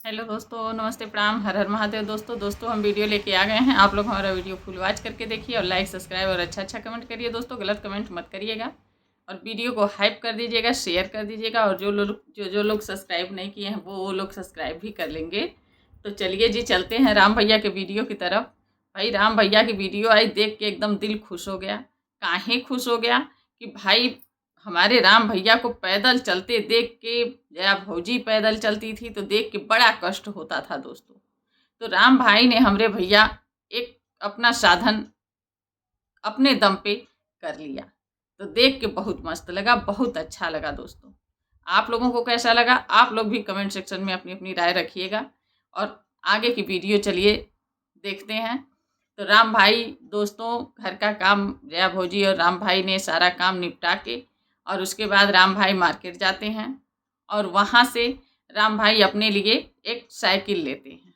Hello दोस्तों, नमस्ते, प्रणाम, हर हर महादेव। दोस्तों हम वीडियो लेके आ गए हैं। आप लोग हमारा वीडियो फुल वॉच करके देखिए और लाइक सब्सक्राइब और अच्छा कमेंट करिए। दोस्तों गलत कमेंट मत करिएगा और वीडियो को हाइप कर दीजिएगा, शेयर कर दीजिएगा। और जो लोग सब्सक्राइब नहीं किए हैं वो लोग सब्सक्राइब भी कर लेंगे। तो चलिए जी, चलते हैं राम भैया के वीडियो की तरफ। भाई राम भैया की वीडियो आई देख के एकदम दिल खुश हो गया। काहे खुश हो गया कि भाई हमारे राम भैया को पैदल चलते देख के, या भौजी पैदल चलती थी तो देख के बड़ा कष्ट होता था दोस्तों। तो राम भाई ने हमरे भैया एक अपना साधन अपने दम पे कर लिया। तो देख के बहुत मस्त लगा, बहुत अच्छा लगा दोस्तों। आप लोगों को कैसा लगा आप लोग भी कमेंट सेक्शन में अपनी अपनी राय रखिएगा। और आगे की वीडियो चलिए देखते हैं। तो राम भाई दोस्तों घर का काम जया भौजी और राम भाई ने सारा काम निपटा के और उसके बाद राम भाई मार्केट जाते हैं और वहाँ से राम भाई अपने लिए एक साइकिल लेते हैं।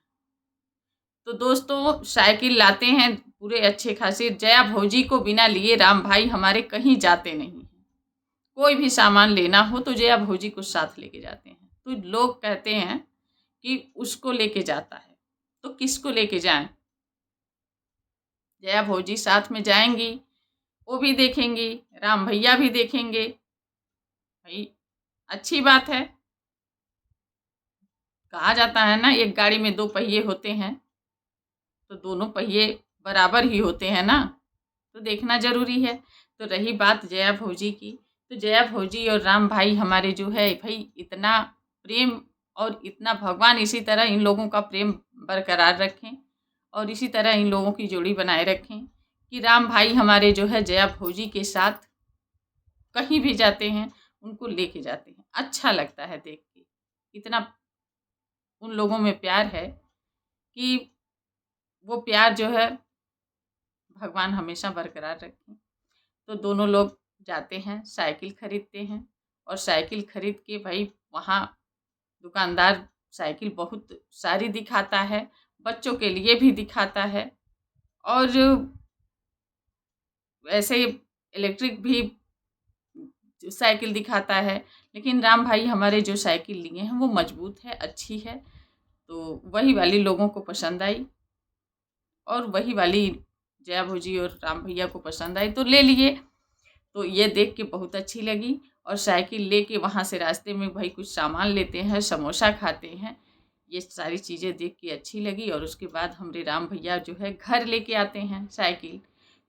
तो दोस्तों साइकिल लाते हैं पूरे अच्छे खासे। जया भौजी को बिना लिए राम भाई हमारे कहीं जाते नहीं हैं। कोई भी सामान लेना हो तो जया भौजी को साथ लेके जाते हैं। तो लोग कहते हैं कि उसको लेके जाता है, तो किसको लेके जाएं? जया भौजी साथ में जाएंगी, वो भी देखेंगी, राम भैया भी देखेंगे। भाई अच्छी बात है। कहा जाता है ना, एक गाड़ी में दो पहिए होते हैं तो दोनों पहिए बराबर ही होते हैं ना, तो देखना जरूरी है। तो रही बात जया भौजी की, तो जया भौजी और राम भाई हमारे जो है भाई इतना प्रेम, और इतना भगवान इसी तरह इन लोगों का प्रेम बरकरार रखें और इसी तरह इन लोगों की जोड़ी बनाए रखें कि राम भाई हमारे जो है जया भौजी के साथ कहीं भी जाते हैं उनको लेके जाते हैं। अच्छा लगता है देख के, इतना उन लोगों में प्यार है कि वो प्यार जो है भगवान हमेशा बरकरार रखें। तो दोनों लोग जाते हैं, साइकिल खरीदते हैं और साइकिल खरीद के भाई वहाँ दुकानदार साइकिल बहुत सारी दिखाता है, बच्चों के लिए भी दिखाता है और ऐसे इलेक्ट्रिक भी साइकिल दिखाता है। लेकिन राम भाई हमारे जो साइकिल लिए हैं वो मजबूत है, अच्छी है, तो वही वाली लोगों को पसंद आई और वही वाली जया भौजी और राम भैया को पसंद आई तो ले लिए। तो ये देख के बहुत अच्छी लगी और साइकिल लेके वहाँ से रास्ते में भाई कुछ सामान लेते हैं, समोसा खाते हैं। ये सारी चीज़ें देख के अच्छी लगी और उसके बाद हमारे राम भैया जो है घर लेके आते हैं साइकिल।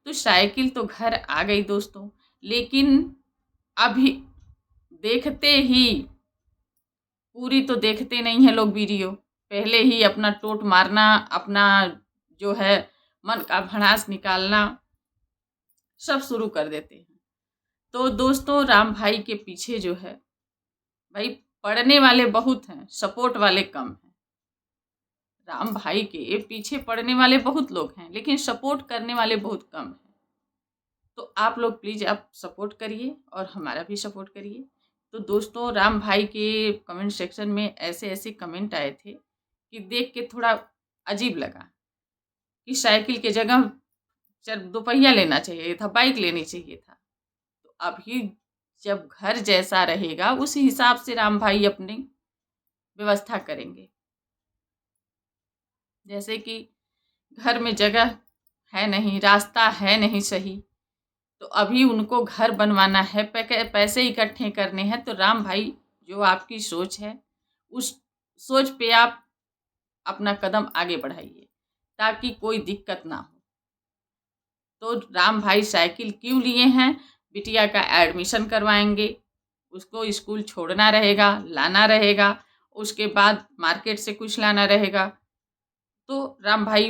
तो साइकिल तो घर आ गई दोस्तों, लेकिन अभी देखते ही, पूरी तो देखते नहीं हैं लोग वीडियो, पहले ही अपना टोट मारना, अपना जो है मन का भड़ास निकालना सब शुरू कर देते हैं। तो दोस्तों राम भाई के पीछे जो है भाई पढ़ने वाले बहुत हैं, सपोर्ट वाले कम हैं। राम भाई के पीछे पढ़ने वाले बहुत लोग हैं लेकिन सपोर्ट करने वाले बहुत कम हैं। तो आप लोग प्लीज़ आप सपोर्ट करिए और हमारा भी सपोर्ट करिए। तो दोस्तों राम भाई के कमेंट सेक्शन में ऐसे ऐसे कमेंट आए थे कि देख के थोड़ा अजीब लगा कि साइकिल के जगह चल दोपहिया लेना चाहिए था, बाइक लेनी चाहिए था। तो अभी जब घर जैसा रहेगा उस हिसाब से राम भाई अपनी व्यवस्था करेंगे। जैसे कि घर में जगह है नहीं, रास्ता है नहीं सही, तो अभी उनको घर बनवाना है, पैसे इकट्ठे करने हैं। तो राम भाई जो आपकी सोच है उस सोच पे आप अपना कदम आगे बढ़ाइए ताकि कोई दिक्कत ना हो। तो राम भाई साइकिल क्यों लिए हैं? बिटिया का एडमिशन करवाएंगे, उसको स्कूल छोड़ना रहेगा, लाना रहेगा, उसके बाद मार्केट से कुछ लाना रहेगा। तो राम भाई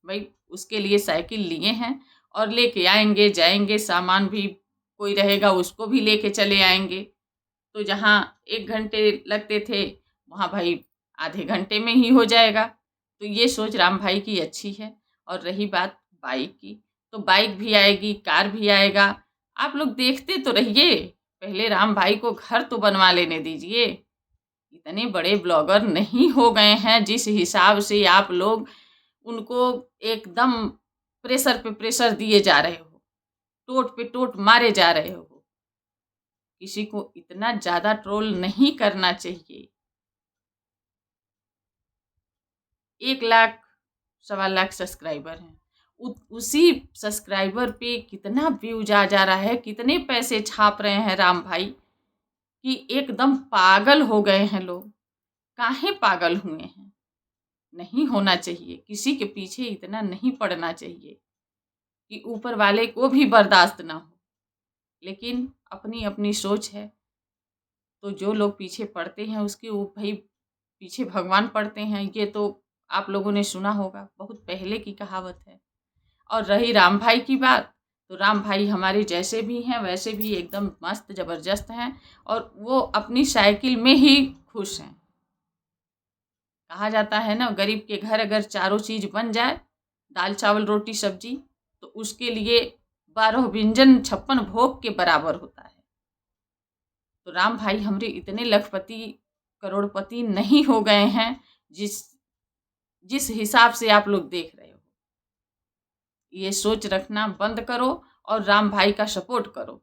भाई उसके लिए साइकिल लिए हैं और लेके आएंगे, जाएंगे, सामान भी कोई रहेगा उसको भी लेके चले आएंगे। तो जहाँ 1 घंटे लगते थे वहाँ भाई आधे घंटे में ही हो जाएगा। तो ये सोच राम भाई की अच्छी है। और रही बात बाइक की, तो बाइक भी आएगी, कार भी आएगा। आप लोग देखते तो रहिए, पहले राम भाई को घर तो बनवा लेने दीजिए। इतने बड़े ब्लॉगर नहीं हो गए हैं जिस हिसाब से आप लोग उनको एकदम प्रेशर पे प्रेशर दिए जा रहे हो, टोट पे टोट मारे जा रहे हो। किसी को इतना ज़्यादा ट्रोल नहीं करना चाहिए। 1 लाख 1.25 लाख सब्सक्राइबर हैं। उसी सब्सक्राइबर पे कितना व्यूज आ जा रहा है, कितने पैसे छाप रहे हैं राम भाई कि एकदम पागल हो गए हैं लोग। काहे पागल हुए हैं? नहीं होना चाहिए, किसी के पीछे इतना नहीं पड़ना चाहिए कि ऊपर वाले को भी बर्दाश्त ना हो। लेकिन अपनी अपनी सोच है, तो जो लोग पीछे पड़ते हैं उसके वो भाई पीछे भगवान पड़ते हैं। ये तो आप लोगों ने सुना होगा, बहुत पहले की कहावत है। और रही राम भाई की बात, तो राम भाई हमारे जैसे भी हैं वैसे भी एकदम मस्त ज़बरदस्त हैं और वो अपनी साइकिल में ही खुश हैं। कहा जाता है ना, गरीब के घर अगर चारों चीज़ बन जाए, दाल चावल रोटी सब्जी, तो उसके लिए 12 व्यंजन 56 भोग के बराबर होता है। तो राम भाई हमारे इतने लखपति करोड़पति नहीं हो गए हैं जिस हिसाब से आप लोग देख रहे हो। ये सोच रखना बंद करो और राम भाई का सपोर्ट करो,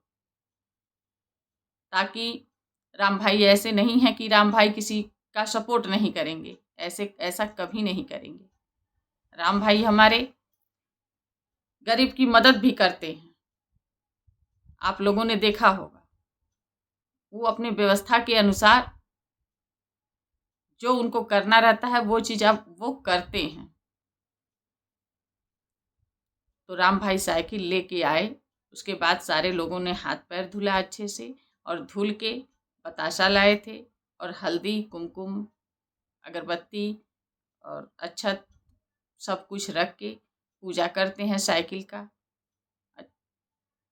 ताकि राम भाई ऐसे नहीं है कि राम भाई किसी का सपोर्ट नहीं करेंगे, ऐसा कभी नहीं करेंगे। राम भाई हमारे गरीब की मदद भी करते हैं, आप लोगों ने देखा होगा। वो अपने व्यवस्था के अनुसार जो उनको करना रहता है वो चीज़ अब वो करते हैं। तो राम भाई साइकिल लेके आए, उसके बाद सारे लोगों ने हाथ पैर धुला अच्छे से और धुल के बताशा लाए थे और हल्दी कुमकुम अगरबत्ती और अक्षत सब कुछ रख के पूजा करते हैं साइकिल का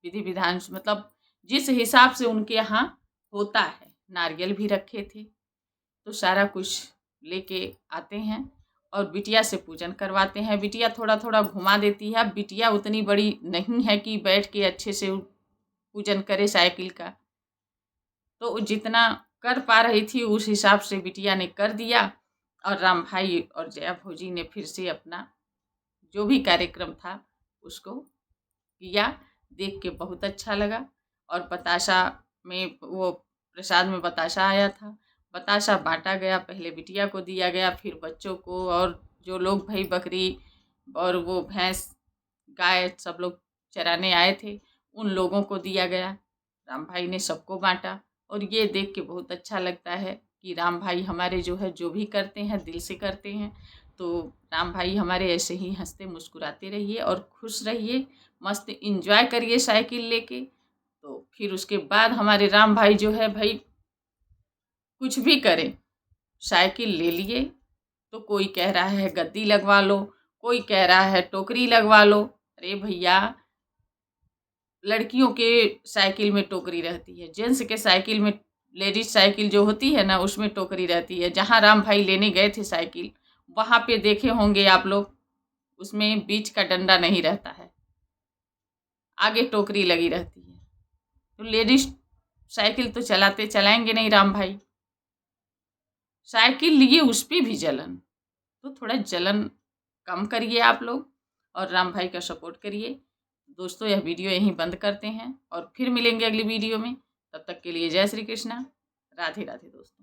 विधि विधान से, मतलब जिस हिसाब से उनके यहाँ होता है। नारियल भी रखे थे, तो सारा कुछ लेके आते हैं और बिटिया से पूजन करवाते हैं। बिटिया थोड़ा थोड़ा घुमा देती है। बिटिया उतनी बड़ी नहीं है कि बैठ के अच्छे से पूजन करे साइकिल का, तो जितना कर पा रही थी उस हिसाब से बिटिया ने कर दिया। और राम भाई और जया भौजी ने फिर से अपना जो भी कार्यक्रम था उसको किया। देख के बहुत अच्छा लगा। और बताशा में वो प्रसाद में बताशा आया था, बताशा बांटा गया। पहले बिटिया को दिया गया, फिर बच्चों को, और जो लोग भाई बकरी और वो भैंस गाय सब लोग चराने आए थे उन लोगों को दिया गया। राम भाई ने सबको बांटा और ये देख के बहुत अच्छा लगता है कि राम भाई हमारे जो है जो भी करते हैं दिल से करते हैं। तो राम भाई हमारे ऐसे ही हंसते मुस्कुराते रहिए और खुश रहिए, मस्त इंजॉय करिए साइकिल लेके। तो फिर उसके बाद हमारे राम भाई जो है भाई कुछ भी करें, साइकिल ले लिए तो कोई कह रहा है गद्दी लगवा लो, कोई कह रहा है टोकरी लगवा लो। अरे भैया, लड़कियों के साइकिल में टोकरी रहती है, जेंट्स के साइकिल में, लेडीज साइकिल जो होती है ना उसमें टोकरी रहती है। जहाँ राम भाई लेने गए थे साइकिल, वहाँ पे देखे होंगे आप लोग, उसमें बीच का डंडा नहीं रहता है, आगे टोकरी लगी रहती है। तो लेडीज साइकिल तो चलाएंगे नहीं राम भाई, साइकिल लिए उस पर भी जलन। तो थोड़ा जलन कम करिए आप लोग और राम भाई का सपोर्ट करिए। दोस्तों यह वीडियो यहीं बंद करते हैं और फिर मिलेंगे अगली वीडियो में। तब तक के लिए जय श्री कृष्णा, राधे राधे दोस्तों।